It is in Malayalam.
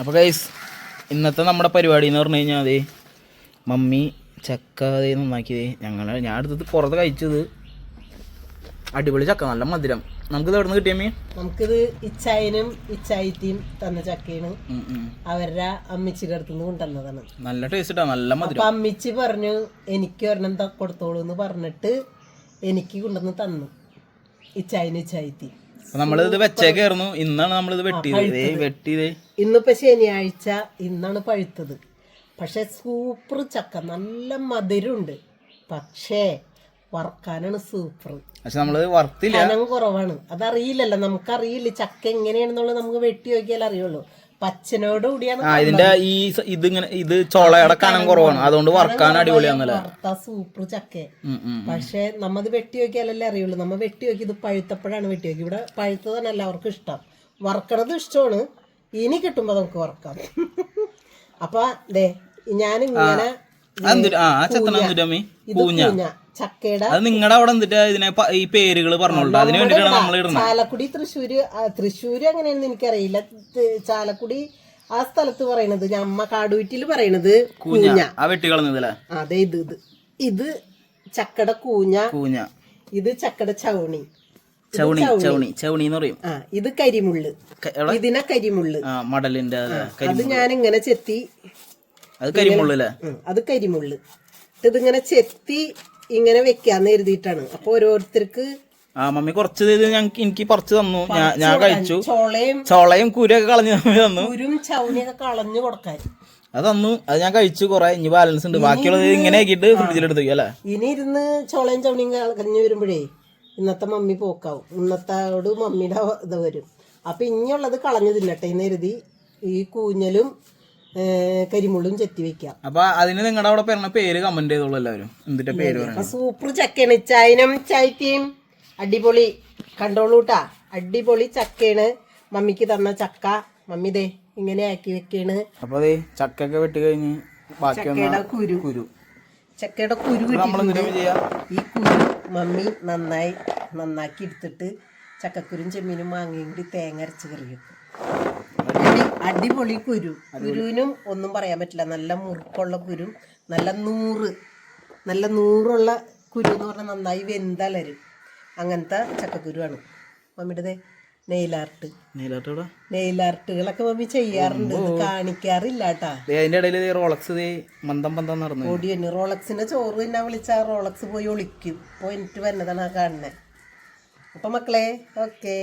അപ്പോൾ ഗൈസ് ഇന്നത്തെ നമ്മുടെ പരിപാടി എന്ന് പറഞ്ഞു കഴിഞ്ഞാൽ അതെ മമ്മി ചക്ക അതേ നന്നാക്കിയത് ഞാൻ അടുത്തത് പുറത്ത് കഴിച്ചത് അടിപൊളി ചക്ക, നല്ല മധുരം. നമുക്കിത് എവിടെ നിന്ന് കിട്ടിയമ്മേ? നമുക്കിത് ഇച്ചായനും ഇച്ചായിത്തിയും തന്ന ചക്കയാണ്. അവരുടെ അമ്മിച്ചിയുടെ അടുത്തുനിന്ന് കൊണ്ടുവന്നതാണ്. നല്ല ടേസ്റ്റാ, നല്ല മധുരം. അപ്പൊ അമ്മിച്ചി പറഞ്ഞു എനിക്ക് ഒരെണ്ണം കൊടുത്തോളൂ എന്ന് പറഞ്ഞിട്ട് എനിക്ക് കൊണ്ടുവന്ന് തന്നു ഇച്ചായനും ഇച്ചായിത്തി. നമ്മളിത് വെച്ചേക്കായിരുന്നു. ഇന്നാണ് നമ്മളിത് വെട്ടിയത്. ഇന്നിപ്പോ ശനിയാഴ്ച, ഇന്നാണ് പഴുത്തത്. പക്ഷെ സൂപ്പർ ചക്ക, നല്ല മധുരമുണ്ട്. പക്ഷേ വറക്കാനാണ് സൂപ്പർ. പക്ഷെ നമ്മള് വറുത്തില്ല, കനം കുറവാണ്. അതറിയില്ലല്ലോ, നമുക്കറിയില്ല ചക്ക എങ്ങനെയാണെന്നുള്ളത്. നമുക്ക് വെട്ടി നോക്കിയാൽ അറിയുള്ളൂ. പച്ചനോട് കൂടിയാണ് ഇതിന്റെ ഇത് ചോളയുടെ കനം കുറവാണ്, അതുകൊണ്ട് വറക്കാൻ അടിപൊളിയാണല്ലേ. വറുത്ത സൂപ്പർ ചക്ക. പക്ഷെ നമ്മത് വെട്ടി നോക്കിയാലല്ലേ അറിയുള്ളൂ. നമ്മ വെട്ടി നോക്കി ഇത് പഴുത്തപ്പോഴാണ് വെട്ടി നോക്കി. ഇവിടെ പഴുത്തതാണ് എല്ലാവർക്കും ഇഷ്ടം, വറക്കണത് ഇഷ്ടമാണ്. ഇനി കിട്ടുമ്പോ നമുക്ക് വറക്കാം. അപ്പൊ ദേ ഞാനിങ്ങനെ ചക്കയുടെ നിങ്ങളുടെ അവിടെ എന്തിട്ടാ ഇതിനെ ഈ പേരുകൾ പറഞ്ഞോളൂ, അതിന് വേണ്ടിട്ടാണ് നമ്മൾ ഇടുന്നത്. ചാലക്കുടി തൃശ്ശൂര് അങ്ങനെയാണെന്ന് എനിക്കറിയില്ല. ചാലക്കുടി ആ സ്ഥലത്ത് പറയണത്, ഞമ്മ കാടുവീറ്റിൽ പറയണത് കൂഞ്ഞ. ആ വെട്ടിക്കളഞ്ഞതല്ലേ? അതെ, ഇത് ചക്കയുടെ കൂഞ്ഞ, ഇത് ചക്കയുടെ ചവണി ചവണി എന്ന് പറയും. ഇത് കരിമുള്ള്, ഇതിനെ കരിമുള്ള് മടലിന്റെ. അത് ഞാനിങ്ങനെ ചെത്തി, അത് കരിമുള്ളല്ലേ? അത് കരിമുള്ള്. ഇതിങ്ങനെ ചെത്തി ഇങ്ങനെ വെക്കാന്ന് എഴുതിയിട്ടാണ്. അപ്പൊ ഓരോരുത്തർക്ക് മമ്മി കുറച്ച് എനിക്ക് പറിച്ചു തന്നു, ഞാൻ കഴിച്ചു. ചോളയും കുരൊക്കെ കളഞ്ഞു തന്നു, കുരും ചവണിയൊക്കെ കളഞ്ഞു കൊടുക്കാൻ അത് തന്നു. അത് ഞാൻ കഴിച്ചു കുറെ. ഇനി ബാലൻസ് ഉണ്ട്, ബാക്കിയുള്ളത് ഇങ്ങനെ ആക്കിയിട്ട് ഫ്രിഡ്ജിലെടുത്ത് അല്ലേ. ഇനി ഇരുന്ന് ചോളയും ചവണിയും കളഞ്ഞു വരുമ്പോഴേ ഇന്നത്തെ മമ്മി പോക്കാവും. ഇന്നത്തോട് മമ്മിയുടെ ഇത് വരും. അപ്പൊ ഇനിയുള്ളത് കളഞ്ഞു തിന്നട്ടെ എന്ന് കരുതി ഈ കൂഞ്ഞലും കരിമുള്ളും ചെത്തി വെക്കാം. അപ്പൊ അതിന് നിങ്ങളുടെ അവിടെ പറഞ്ഞ പേര് കമന്റ് ചെയ്തോളൂ എല്ലാവരും, എന്തിന്റെ പേര് പറയണം. സൂപ്പർ ചക്കയാണ്. ചൈനും ചൈത്തിയും അടിപൊളി, കണ്ടോളൂട്ടാ. അടിപൊളി ചക്കയാണ്. മമ്മിക്ക് തന്ന ചക്ക മമ്മി ദേ ഇങ്ങനെ ആക്കി വെക്കാണ്. അപ്പൊ അതെ ചക്കൊക്കെ വെട്ടി കഴിഞ്ഞ് ചക്കയുടെ കുരു ഈ കുരു മമ്മി നന്നാക്കി എടുത്തിട്ട് ചക്കക്കുരും ചെമ്മീനും മാങ്ങയും കൂടി തേങ്ങ അരച്ച് കറി വെക്കും. അടിപൊളി കുരുവിനും ഒന്നും പറയാൻ പറ്റില്ല. നല്ല മുറുക്കുള്ള കുരു, നല്ല നൂറുള്ള കുരു എന്ന് പറഞ്ഞാൽ നന്നായി വെന്തലരും. അങ്ങനത്തെ ചക്കക്കുരുവാണ് മമ്മിയുടെ. നെയിലാർട്ടുകളൊക്കെ മമ്മി ചെയ്യാറുണ്ട്, കാണിക്കാറില്ല കേട്ടാ. ഓടിയന് റോളക്സിന്റെ ചോറ് തന്നെ വിളിച്ചാ റോളക്സ് പോയി ഒളിക്കും. പോയിട്ട് വരുന്നതാണ് ആ കാണുന്നത്. അപ്പൊ മക്കളെ ഓക്കേ.